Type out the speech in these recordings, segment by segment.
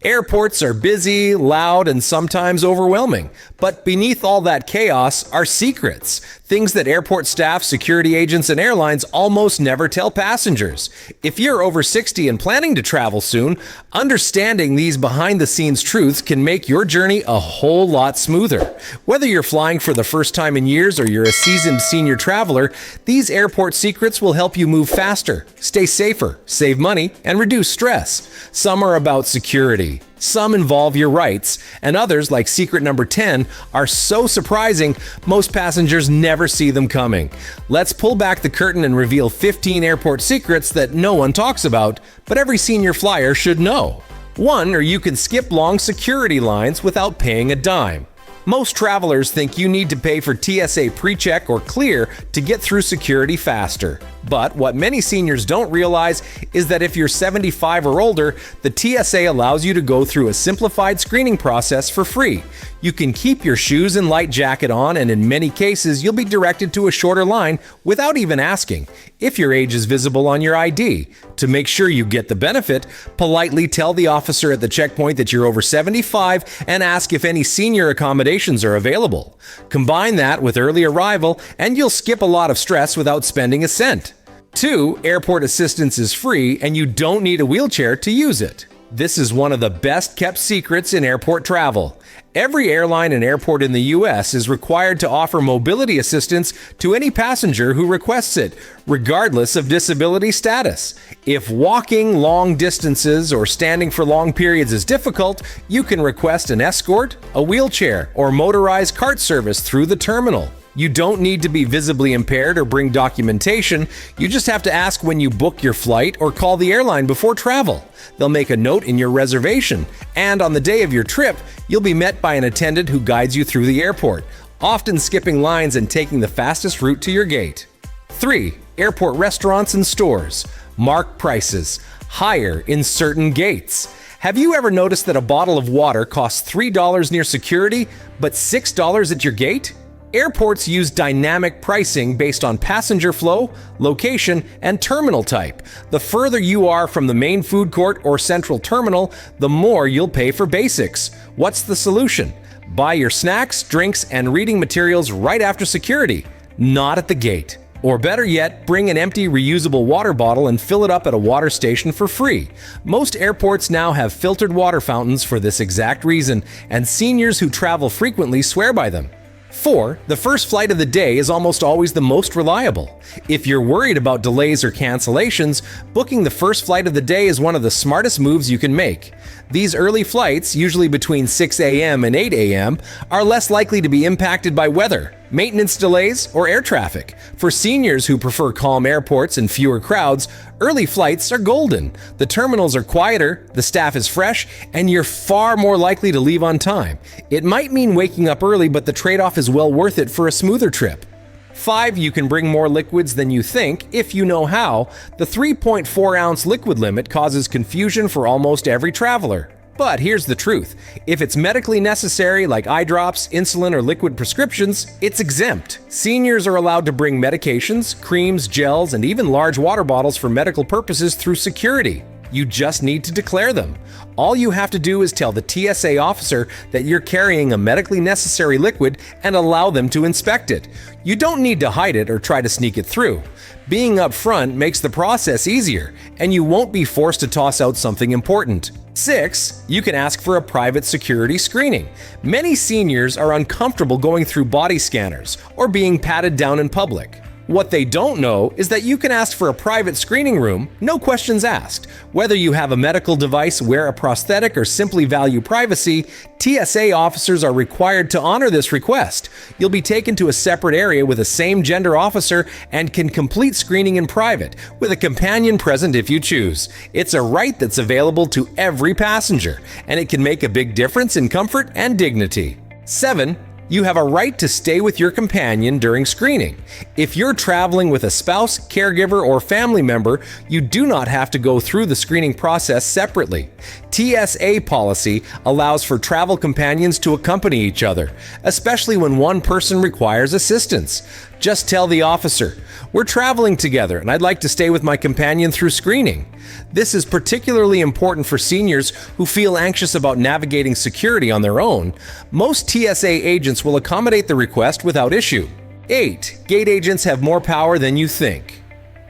Airports are busy, loud, and sometimes overwhelming. But beneath all that chaos are secrets. Things that airport staff, security agents, and airlines almost never tell passengers. If you're over 60 and planning to travel soon, understanding these behind-the-scenes truths can make your journey a whole lot smoother. Whether you're flying for the first time in years or you're a seasoned senior traveler, these airport secrets will help you move faster, stay safer, save money, and reduce stress. Some are about security. Some involve your rights, and others, like secret number 10, are so surprising, most passengers never see them coming. Let's pull back the curtain and reveal 15 airport secrets that no one talks about, but every senior flyer should know. 1. Or you can skip long security lines without paying a dime. Most travelers think you need to pay for TSA pre-check or clear to get through security faster. But what many seniors don't realize is that if you're 75 or older, the TSA allows you to go through a simplified screening process for free. You can keep your shoes and light jacket on, and in many cases, you'll be directed to a shorter line without even asking, if your age is visible on your ID. To make sure you get the benefit, politely tell the officer at the checkpoint that you're over 75 and ask if any senior accommodations are available. Combine that with early arrival, and you'll skip a lot of stress without spending a cent. 2. Airport assistance is free, and you don't need a wheelchair to use it. This is one of the best kept secrets in airport travel. Every airline and airport in the U.S. is required to offer mobility assistance to any passenger who requests it, regardless of disability status. If walking long distances or standing for long periods is difficult, you can request an escort, a wheelchair, or motorized cart service through the terminal. You don't need to be visibly impaired or bring documentation. You just have to ask when you book your flight or call the airline before travel. They'll make a note in your reservation, and on the day of your trip, you'll be met by an attendant who guides you through the airport, often skipping lines and taking the fastest route to your gate. 3. Airport restaurants and stores. Mark prices. Higher in certain gates. Have you ever noticed that a bottle of water costs $3 near security, but $6 at your gate? Airports use dynamic pricing based on passenger flow, location, and terminal type. The further you are from the main food court or central terminal, the more you'll pay for basics. What's the solution? Buy your snacks, drinks, and reading materials right after security, not at the gate. Or better yet, bring an empty reusable water bottle and fill it up at a water station for free. Most airports now have filtered water fountains for this exact reason, and seniors who travel frequently swear by them. 4. The first flight of the day is almost always the most reliable. If you're worried about delays or cancellations, booking the first flight of the day is one of the smartest moves you can make. These early flights, usually between 6 a.m. and 8 a.m., are less likely to be impacted by weather, maintenance delays, or air traffic. For seniors who prefer calm airports and fewer crowds, early flights are golden. The terminals are quieter, the staff is fresh, and you're far more likely to leave on time. It might mean waking up early, but the trade-off is well worth it for a smoother trip. 5. You can bring more liquids than you think if you know how. The 3.4-ounce liquid limit causes confusion for almost every traveler. But here's the truth. If it's medically necessary, like eye drops, insulin, or liquid prescriptions, it's exempt. Seniors are allowed to bring medications, creams, gels, and even large water bottles for medical purposes through security. You just need to declare them. All you have to do is tell the TSA officer that you're carrying a medically necessary liquid and allow them to inspect it. You don't need to hide it or try to sneak it through. Being upfront makes the process easier, and you won't be forced to toss out something important. 6. You can ask for a private security screening. Many seniors are uncomfortable going through body scanners or being patted down in public. What they don't know is that you can ask for a private screening room, no questions asked. Whether you have a medical device, wear a prosthetic, or simply value privacy, TSA officers are required to honor this request. You'll be taken to a separate area with a same-gender officer and can complete screening in private, with a companion present if you choose. It's a right that's available to every passenger, and it can make a big difference in comfort and dignity. 7. You have a right to stay with your companion during screening. If you're traveling with a spouse, caregiver, or family member, you do not have to go through the screening process separately. TSA policy allows for travel companions to accompany each other, especially when one person requires assistance. Just tell the officer, "We're traveling together and I'd like to stay with my companion through screening." This is particularly important for seniors who feel anxious about navigating security on their own. Most TSA agents will accommodate the request without issue. 8. Gate agents have more power than you think.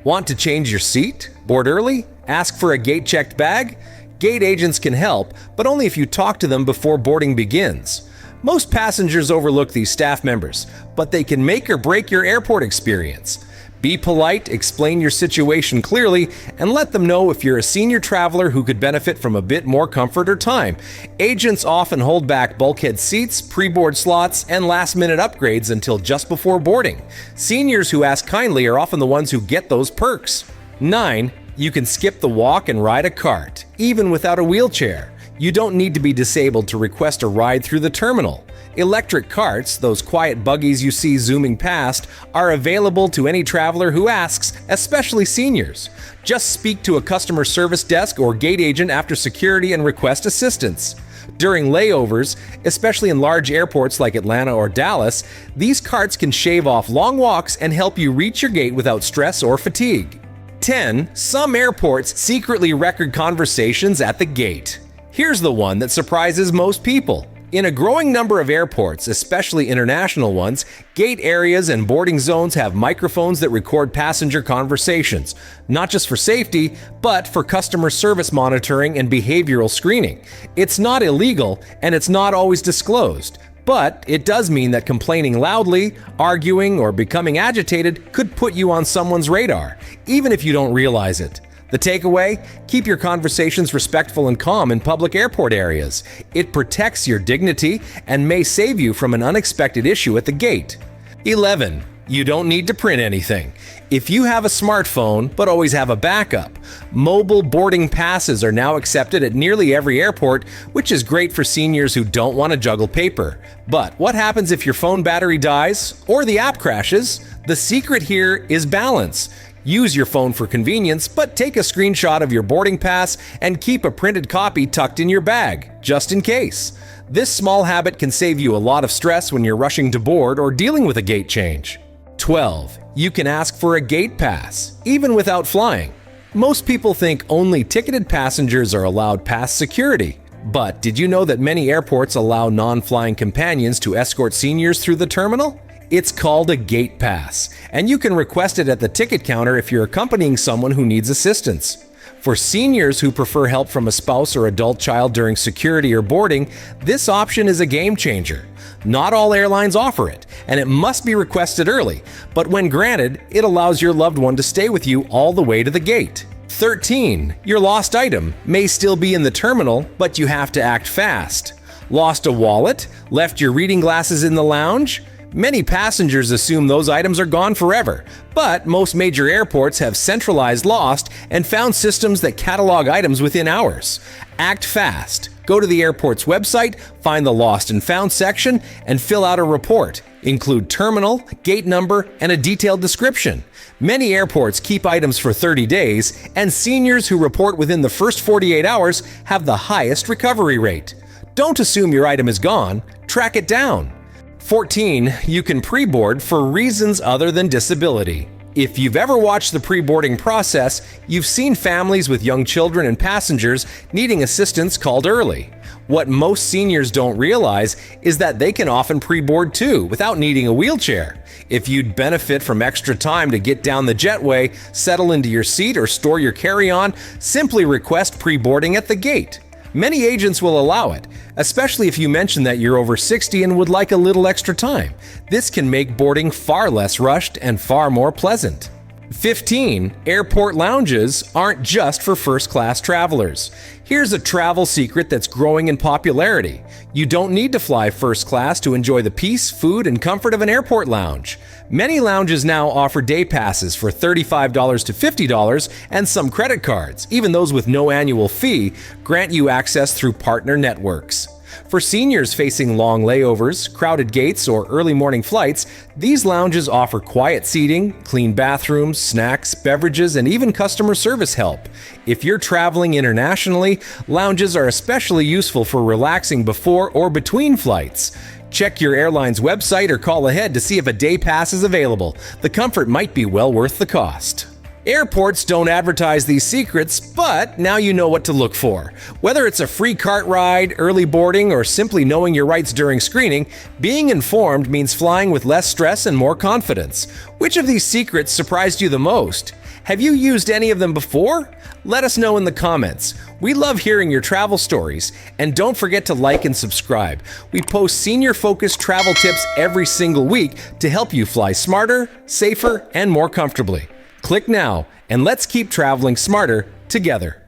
Want to change your seat? Board early? Ask for a gate-checked bag? Gate agents can help, but only if you talk to them before boarding begins. Most passengers overlook these staff members, but they can make or break your airport experience. Be polite, explain your situation clearly, and let them know if you're a senior traveler who could benefit from a bit more comfort or time. Agents often hold back bulkhead seats, pre-board slots, and last-minute upgrades until just before boarding. Seniors who ask kindly are often the ones who get those perks. 9. You can skip the walk and ride a cart, even without a wheelchair. You don't need to be disabled to request a ride through the terminal. Electric carts, those quiet buggies you see zooming past, are available to any traveler who asks, especially seniors. Just speak to a customer service desk or gate agent after security and request assistance. During layovers, especially in large airports like Atlanta or Dallas, these carts can shave off long walks and help you reach your gate without stress or fatigue. 10. Some airports secretly record conversations at the gate. Here's the one that surprises most people. In a growing number of airports, especially international ones, gate areas and boarding zones have microphones that record passenger conversations, not just for safety, but for customer service monitoring and behavioral screening. It's not illegal, and it's not always disclosed, but it does mean that complaining loudly, arguing, or becoming agitated could put you on someone's radar, even if you don't realize it. The takeaway? Keep your conversations respectful and calm in public airport areas. It protects your dignity and may save you from an unexpected issue at the gate. 11. You don't need to print anything. If you have a smartphone, but always have a backup, mobile boarding passes are now accepted at nearly every airport, which is great for seniors who don't want to juggle paper. But what happens if your phone battery dies or the app crashes? The secret here is balance. Use your phone for convenience, but take a screenshot of your boarding pass and keep a printed copy tucked in your bag, just in case. This small habit can save you a lot of stress when you're rushing to board or dealing with a gate change. 12. You can ask for a gate pass, even without flying. Most people think only ticketed passengers are allowed past security. But did you know that many airports allow non-flying companions to escort seniors through the terminal? It's called a gate pass, and you can request it at the ticket counter if you're accompanying someone who needs assistance. For seniors who prefer help from a spouse or adult child during security or boarding, this option is a game changer. Not all airlines offer it, and it must be requested early, but when granted, it allows your loved one to stay with you all the way to the gate. 13. Your lost item may still be in the terminal, but you have to act fast. Lost a wallet? Left your reading glasses in the lounge? Many passengers assume those items are gone forever, but most major airports have centralized lost and found systems that catalog items within hours. Act fast. Go to the airport's website, find the lost and found section, and fill out a report. Include terminal, gate number, and a detailed description. Many airports keep items for 30 days, and seniors who report within the first 48 hours have the highest recovery rate. Don't assume your item is gone. Track it down. 14. You can pre-board for reasons other than disability. If you've ever watched the pre-boarding process, you've seen families with young children and passengers needing assistance called early. What most seniors don't realize is that they can often pre-board too, without needing a wheelchair. If you'd benefit from extra time to get down the jetway, settle into your seat, or store your carry-on, simply request pre-boarding at the gate. Many agents will allow it, especially if you mention that you're over 60 and would like a little extra time. This can make boarding far less rushed and far more pleasant. 15. Airport lounges aren't just for first-class travelers. Here's a travel secret that's growing in popularity. You don't need to fly first class to enjoy the peace, food, and comfort of an airport lounge. Many lounges now offer day passes for $35 to $50, and some credit cards, even those with no annual fee, grant you access through partner networks. For seniors facing long layovers, crowded gates, or early morning flights, these lounges offer quiet seating, clean bathrooms, snacks, beverages, and even customer service help. If you're traveling internationally, lounges are especially useful for relaxing before or between flights. Check your airline's website or call ahead to see if a day pass is available. The comfort might be well worth the cost. Airports don't advertise these secrets, but now you know what to look for. Whether it's a free cart ride, early boarding, or simply knowing your rights during screening, being informed means flying with less stress and more confidence. Which of these secrets surprised you the most? Have you used any of them before? Let us know in the comments. We love hearing your travel stories. And don't forget to like and subscribe. We post senior-focused travel tips every single week to help you fly smarter, safer, and more comfortably. Click now, and let's keep traveling smarter together.